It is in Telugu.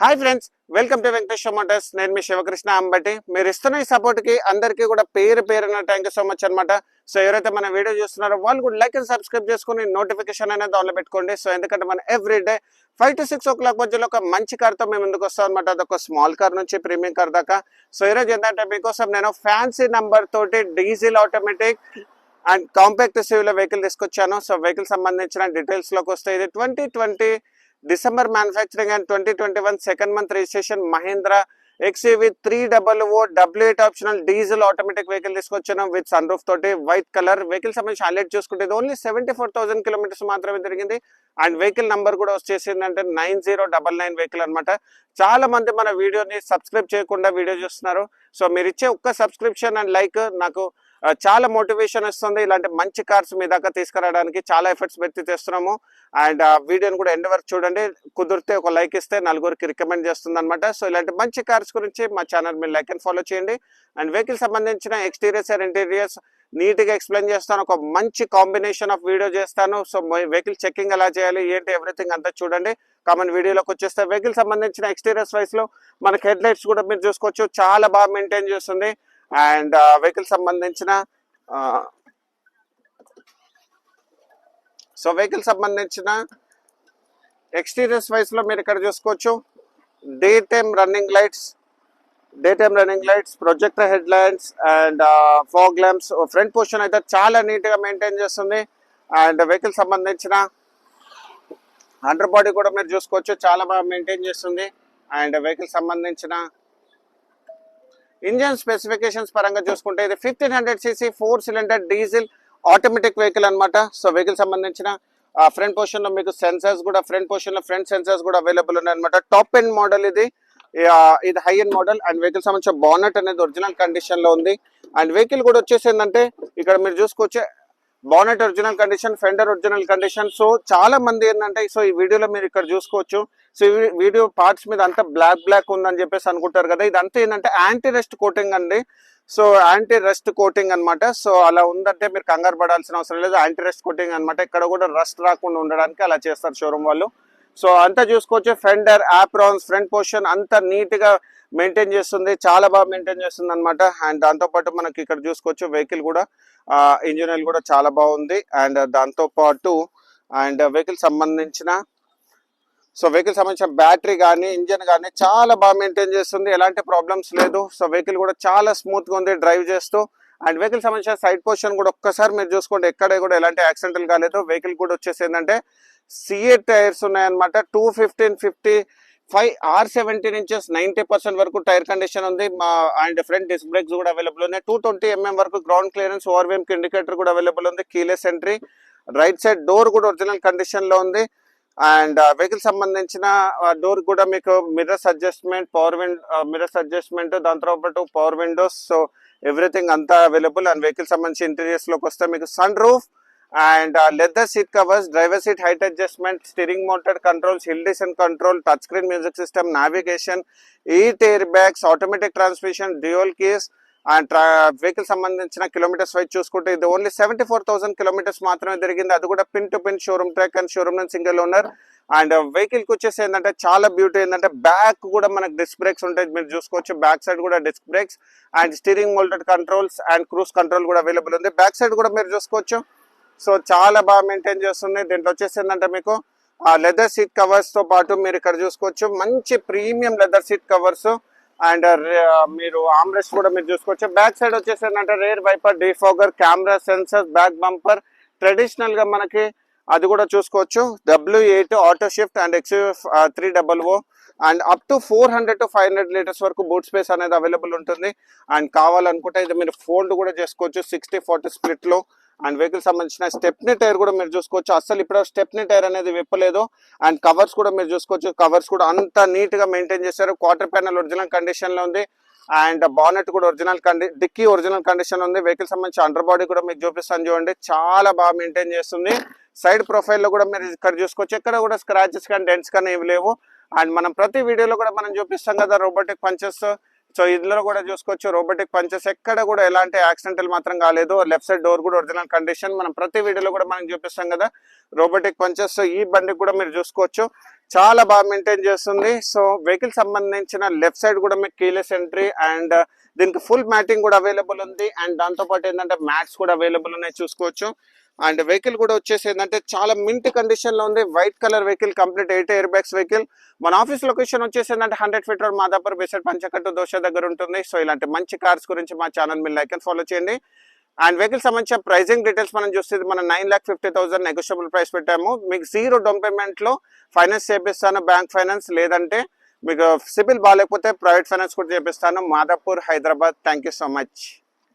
Hi friends, welcome to Venkateswara Motors. నేను మీ శివకృష్ణ అంబటి. మీరు ఇస్తున్న ఈ సపోర్ట్ కి అందరికీ కూడా పేరున థ్యాంక్ యూ సో మచ్ అనమాట. సో ఎవరైతే మన వీడియో చూస్తున్నారో వాళ్ళు కూడా లైక్ అండ్ సబ్స్క్రైబ్ చేసుకుని నోటిఫికేషన్ అనేది ఆన్లో పెట్టుకోండి. సో ఎందుకంటే మనం ఎవ్రీ డే 5 to 6 o'clock మధ్యలో ఒక మంచి కార్తో మేము ముందుకు వస్తాం అనమాట. అదొక స్మాల్ కార్ నుంచి ప్రీమియం కార్ దాకా. సో ఈరోజు ఏంటంటే మీకోసం నేను ఫ్యాన్సీ నంబర్ తోటి diesel automatic and compact SUV vehicle తీసుకొచ్చాను. సో వెహికల్ సంబంధించిన డీటెయిల్స్ లోకి వస్తే ఇది 2020 December manufacturing and 2021 second month registration Mahindra XUV 300 W8 optional diesel automatic vehicle తీసుకొచ్చాను విత్ సన్ రూఫ్ తోటి వైట్ కలర్. వెహికల్ సంబంధించి హైలైట్ చూసుకుంటే ఓన్లీ 74,000 కిలోమీటర్స్ మాత్రమే తిరిగింది. అండ్ వెహికల్ నంబర్ కూడా వచ్చేసింది అంటే 9099 వెహికల్ అనమాట. చాలా మంది మన వీడియోని సబ్స్క్రైబ్ చేయకుండా వీడియో చూస్తున్నారు. సో మీరు ఇచ్చే ఒక్క సబ్స్క్రిప్షన్ అండ్ లైక్ నాకు చాలా మోటివేషన్ వస్తుంది. ఇలాంటి మంచి కార్స్ మీ దాకా తీసుకురావడానికి చాలా ఎఫర్ట్స్ పెట్టి తెస్తున్నాము. అండ్ వీడియోని కూడా ఎండ్ వరకు చూడండి. కుదిరితే ఒక లైక్ ఇస్తే నలుగురికి రికమెండ్ చేస్తుంది అనమాట. సో ఇలాంటి మంచి కార్స్ గురించి మా ఛానల్ మీరు లైక్ అండ్ ఫాలో చేయండి. అండ్ వెహికల్ సంబంధించిన ఎక్స్టీరియర్స్ అండ్ ఇంటీరియర్స్ నీట్ గా ఎక్స్ప్లెయిన్ చేస్తాను. ఒక మంచి కాంబినేషన్ ఆఫ్ వీడియో చేస్తాను. సో వెహికల్ చెకింగ్ ఎలా చేయాలి ఏంటి ఎవ్రీథింగ్ అంతా చూడండి. కామన్ వీడియోలోకి వచ్చేస్తే వెహికల్ సంబంధించిన ఎక్స్టీరియర్స్ వైస్ లో మనకి హెడ్ లైట్స్ కూడా మీరు చూసుకోవచ్చు, చాలా బాగా మెయింటైన్ చేస్తుంది. అండ్ వెహికల్ సంబంధించిన ఎక్స్టీరియర్స్ వైస్ లో మీరు ఇక్కడ చూసుకోవచ్చు day time running lights, projector head lights and fog lamps. Front portion అయితే చాలా నీట్ గా మెయింటైన్ చేస్తుంది. అండ్ వెహికల్ సంబంధించిన అండర్ బాడీ కూడా మీరు చూసుకోవచ్చు, చాలా బాగా మెయింటైన్ చేస్తుంది. అండ్ వెహికల్ సంబంధించిన ఇంజన్ స్పెసిఫికేషన్స్ పరంగా చూసుకుంటే ఇది 1500cc 4-cylinder diesel automatic vehicle అనమాట. సో వెహికల్ సంబంధించిన ఫ్రంట్ పోర్షన్ లో మీకు సెన్సర్స్ కూడా ఫ్రంట్ సెన్సర్స్ కూడా అవైలబుల్ ఉన్నాయి అనమాట. టాప్ ఎండ్ మోడల్ ఇది high end model. And vehicle సంబంధించిన బానెట్ అనేది ఒరిజినల్ కండిషన్ లో ఉంది. అండ్ వెహికల్ కూడా వచ్చేసి ఏంటంటే ఇక్కడ మీరు చూసుకోవచ్చు bonnet original condition, fender original condition. So చాలా మంది ఏంటంటే సో ఈ వీడియోలో మీరు ఇక్కడ చూసుకోవచ్చు. సో ఈ వీడియో పార్ట్స్ మీద అంతా బ్లాక్ ఉందని చెప్పేసి అనుకుంటారు కదా, ఇదంతా ఏంటంటే యాంటీ రెస్ట్ కోటింగ్ అండి. సో యాంటీ రెస్ట్ కోటింగ్ అనమాట. సో అలా ఉందంటే మీరు కంగారు పడాల్సిన అవసరం లేదు. యాంటీ రెస్ట్ కోటింగ్ అనమాట. ఇక్కడ కూడా రస్ట్ రాకుండా ఉండడానికి అలా చేస్తారు షోరూమ్ వాళ్ళు. సో అంతా చూసుకోవచ్చు, ఫెండర్, ఆప్రాన్స్, ఫ్రంట్ పోర్షన్ అంతా నీట్ గా మెయింటైన్ చేస్తుంది, చాలా బాగా మెయింటైన్ చేస్తుంది అనమాట. అండ్ దాంతోపాటు మనకి ఇక్కడ చూసుకోవచ్చు వెహికల్ కూడా ఇంజిన్ ఆయిల్ కూడా చాలా బాగుంది. అండ్ దాంతోపాటు అండ్ వెహికల్ సంబంధించిన బ్యాటరీ కానీ ఇంజిన్ కానీ చాలా బాగా మెయింటైన్ చేస్తుంది, ఎలాంటి ప్రాబ్లమ్స్ లేదు. సో వెహికల్ కూడా చాలా స్మూత్ గా ఉంది డ్రైవ్ చేస్తూ. అండ్ వెహికల్ సంబంధించిన సైడ్ పొజిషన్ కూడా ఒక్కసారి మీరు చూసుకోండి, ఎక్కడ కూడా ఎలాంటి యాక్సిడెంటల్ కాలేదు. వెహికల్ కూడా వచ్చేసి ఏంటంటే CA టైర్స్ ఉన్నాయన్నమాట. 215/55 R17 inches 90% వరకు టైర్ కండిషన్ ఉంది. అండ్ ఫ్రంట్ డిస్క్ బ్రేక్స్ కూడా అవైలబుల్ ఉన్నాయి. 220 mm వరకు గ్రౌండ్ క్లియరెన్స్, ఓవర్వేమ్ ఇండికేటర్ కూడా అవైలబుల్ ఉంది. Keyless entry, right side door కూడా ఒరిజినల్ కండిషన్ లో ఉంది. అండ్ వెహికల్ సంబంధించిన డోర్ కూడా మీకు మిర్రర్స్ అడ్జస్ట్మెంట్, దాంతో పాటు పవర్ విండోస్. సో ఎవ్రీథింగ్ అంతా అవైలబుల్. అండ్ వెహికల్ సంబంధించి ఇంటీరియర్స్ లోకి వస్తే మీకు sun roof and leather seat covers, driver seat height adjustment, steering mounted controls, hill descent control, touch screen music system, navigation, 8 air bags, automatic transmission, dual keys. And vehicle సంబంధించిన కిలోమీటర్స్ వైజ్ చూసుకుంటే ఇది ఓన్లీ 74,000 కిలోమీటర్స్ మాత్రమే తిరిగింది. అది కూడా pin to pin showroom track and showroom single owner. And vehicle కి వచ్చేసి ఏంటంటే చాలా బ్యూటీ ఏంటంటే బ్యాక్ కూడా మనకు డిస్క్ బ్రేక్స్ ఉంటాయి, మీరు చూసుకోవచ్చు. బ్యాక్ సైడ్ కూడా disc brakes and steering mounted controls and cruise control కూడా అవైలబుల్ ఉంది. బ్యాక్ సైడ్ కూడా మీరు చూసుకోవచ్చు. సో చాలా బాగా మెయింటైన్ చేస్తుంది. దీంట్లో వచ్చేసి ఏంటంటే మీకు లెదర్ సీట్ కవర్స్ తో పాటు మీరు ఇక్కడ చూసుకోవచ్చు మంచి premium leather seat covers. And మీరు ఆమ్రెస్ట్ కూడా మీరు చూసుకోవచ్చు. బ్యాక్ సైడ్ వచ్చేసి ఏంటంటే rear wiper, defogger, camera, sensor, back bumper, traditional గా మనకి అది కూడా చూసుకోవచ్చు. W8 auto shift and XUV 300 and up to 400 to 500 litres వరకు బూట్ స్పేస్ అనేది అవైలబుల్ ఉంటుంది. అండ్ కావాలనుకుంటే ఇది మీరు ఫోల్డ్ కూడా చేసుకోవచ్చు 60-40 స్ప్లిట్ లో. అండ్ వెహికల్ సంబంధించిన స్టెప్నీ టైర్ కూడా మీరు చూసుకోవచ్చు. అసలు ఇప్పుడు స్టెప్నీ టైర్ అనేది విప్పలేదు. అండ్ కవర్స్ కూడా మీరు చూసుకోవచ్చు, కవర్స్ కూడా అంత నీట్ గా మెయింటైన్ చేశారు. క్వార్టర్ ప్యానల్ ఒరిజినల్ కండిషన్ లో ఉంది. అండ్ బానెట్ కూడా ఒరిజినల్ డిక్కీ ఒరిజినల్ కండిషన్ ఉంది. వెహికల్ సంబంధించి అండర్ బాడీ కూడా మీకు చూపిస్తాను చూడండి, చాలా బాగా మెయింటైన్ చేస్తుంది. సైడ్ ప్రొఫైల్ లో కూడా మీరు ఇక్కడ చూసుకోవచ్చు, ఎక్కడ కూడా స్క్రాచెస్ కానీ డెంట్స్ కానీ ఏమి లేవు. అండ్ మనం ప్రతి వీడియోలో కూడా మనం చూపిస్తాం కదా రోబోటిక్ పంచెస్. సో ఇందులో కూడా చూసుకోవచ్చు రోబోటిక్ పంచెస్, ఎక్కడ కూడా ఎలాంటి యాక్సిడెంటల్ మాత్రం కాలేదు. లెఫ్ట్ సైడ్ డోర్ కూడా ఒరిజినల్ కండిషన్. మనం ప్రతి వీడియోలో కూడా మనం చూపిస్తాం కదా రోబోటిక్ పంచెస్. ఈ బండికి కూడా మీరు చూసుకోవచ్చు చాలా బాగా మెయింటైన్ చేస్తుంది. సో వెహికల్ సంబంధించిన లెఫ్ట్ సైడ్ కూడా మీకు కీలెస్ ఎంట్రీ అండ్ దీనికి ఫుల్ మ్యాటింగ్ కూడా అవైలబుల్ ఉంది. అండ్ దాంతో పాటు ఏంటంటే మ్యాట్స్ కూడా అవైలబుల్ ఉన్నాయి చూసుకోవచ్చు. అండ్ వెహికల్ కూడా వచ్చేసి ఏంటంటే చాలా మింట్ కండిషన్ లో ఉంది. White colour vehicle, complete 8 air bags vehicle. మన ఆఫీస్ లొకేషన్ వచ్చేసి ఏంటంటే 100 feet road, Madhapur based Panchakattu Dosa దగ్గర ఉంటుంది. సో ఇలాంటి మంచి కార్స్ గురించి మా ఛానల్ మీరు లైక్ అండ్ ఫాలో చేయండి. అండ్ వెహికల్ సంబంధించిన ప్రైజింగ్ డీటెయిల్స్ మనం చూస్తే మనం 9,50,000 నెగోషియబుల్ ప్రైస్ పెట్టాము. మీకు 0 డౌన్ పేమెంట్ లో ఫైనాన్స్ చేపిస్తాను, బ్యాంక్ ఫైనాన్స్, లేదంటే మీకు సిబిల్ బాగాలేకపోతే ప్రైవేట్ ఫైనాన్స్ కూడా చేపిస్తాను. Madhapur, Hyderabad. Thank you so much.